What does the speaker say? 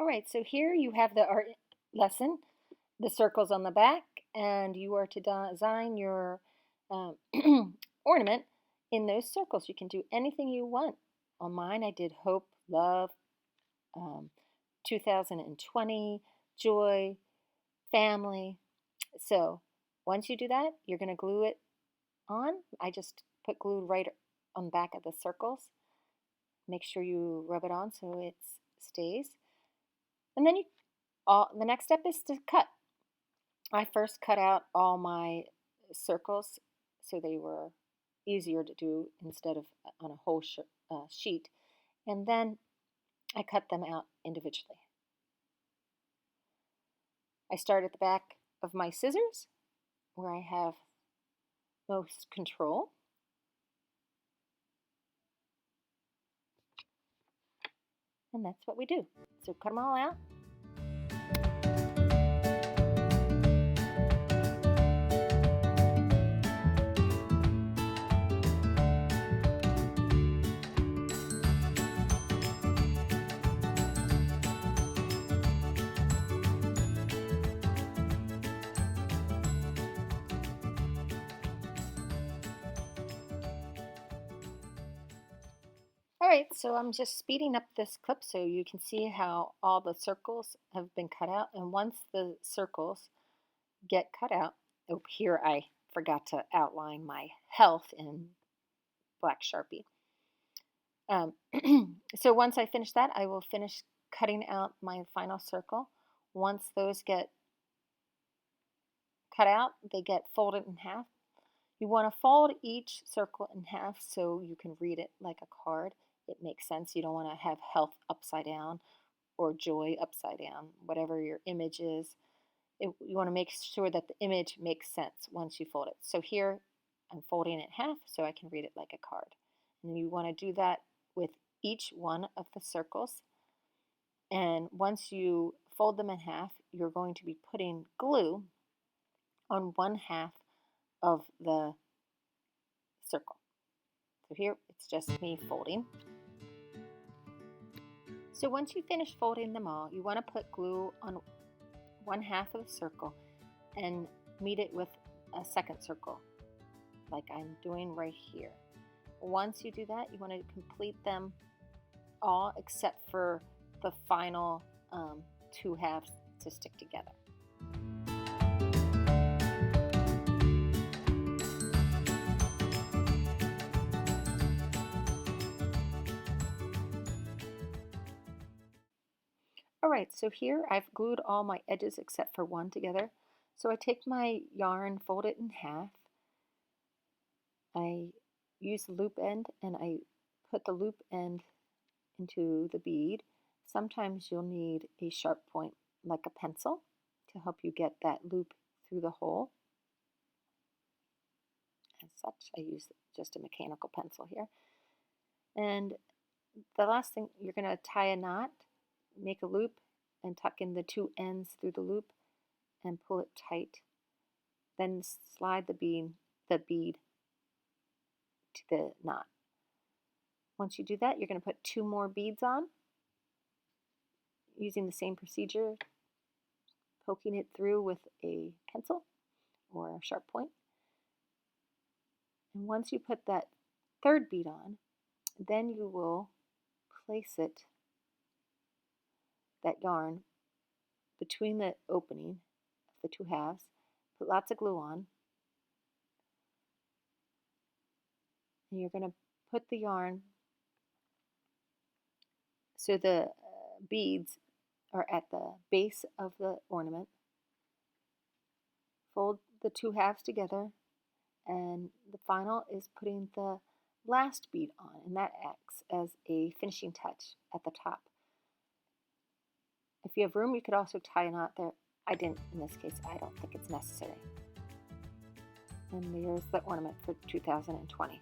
right, so here you have the art lesson, the circles on the back, and you are to design your um, ornament in those circles. You can do anything you want. On mine, I did hope, love, um, 2020, joy, family. So once you do that, you're going to glue it on. I just put glue right on the back of the circles. Make sure you rub it on so it stays. And then the next step is to cut. I first cut out all my circles so they were easier to do instead of on a whole sheet. And then I cut them out individually. I start at the back of my scissors where I have most control. And that's what we do. So cut them all out. All right, so I'm just speeding up this clip so you can see how all the circles have been cut out. And once the circles get cut out, oh, here I forgot to outline my health in black Sharpie. So once I finish that, I will finish cutting out my final circle. Once those get cut out, they get folded in half. You want to fold each circle in half so you can read it like a card. It makes sense. You don't want to have health upside down or joy upside down, whatever your image is. You want to make sure that the image makes sense once you fold it. So here I'm folding it in half so I can read it like a card. And you want to do that with each one of the circles. And once you fold them in half, you're going to be putting glue on one half of the circle. So here it's just me folding. So once you finish folding them all, you want to put glue on one half of the circle and meet it with a second circle, like I'm doing right here. Once you do that, you want to complete them all except for the final two halves to stick together. Alright, so here I've glued all my edges except for one together. So I take my yarn, fold it in half. I use the loop end and I put the loop end into the bead. Sometimes you'll need a sharp point like a pencil to help you get that loop through the hole. As such, I use just a mechanical pencil here. And the last thing, you're going to tie a knot. Make a loop and tuck in the two ends through the loop and pull it tight. Then slide the bead to the knot. Once you do that, you're going to put two more beads on using the same procedure, poking it through with a pencil or a sharp point. And once you put that third bead on, then you will place it, that yarn, between the opening of the two halves, put lots of glue on, and you're going to put the yarn so the beads are at the base of the ornament. Fold the two halves together, and the final is putting the last bead on, and that acts as a finishing touch at the top. If you have room, you could also tie a knot there. I didn't in this case. I don't think it's necessary. And there's the ornament for 2020.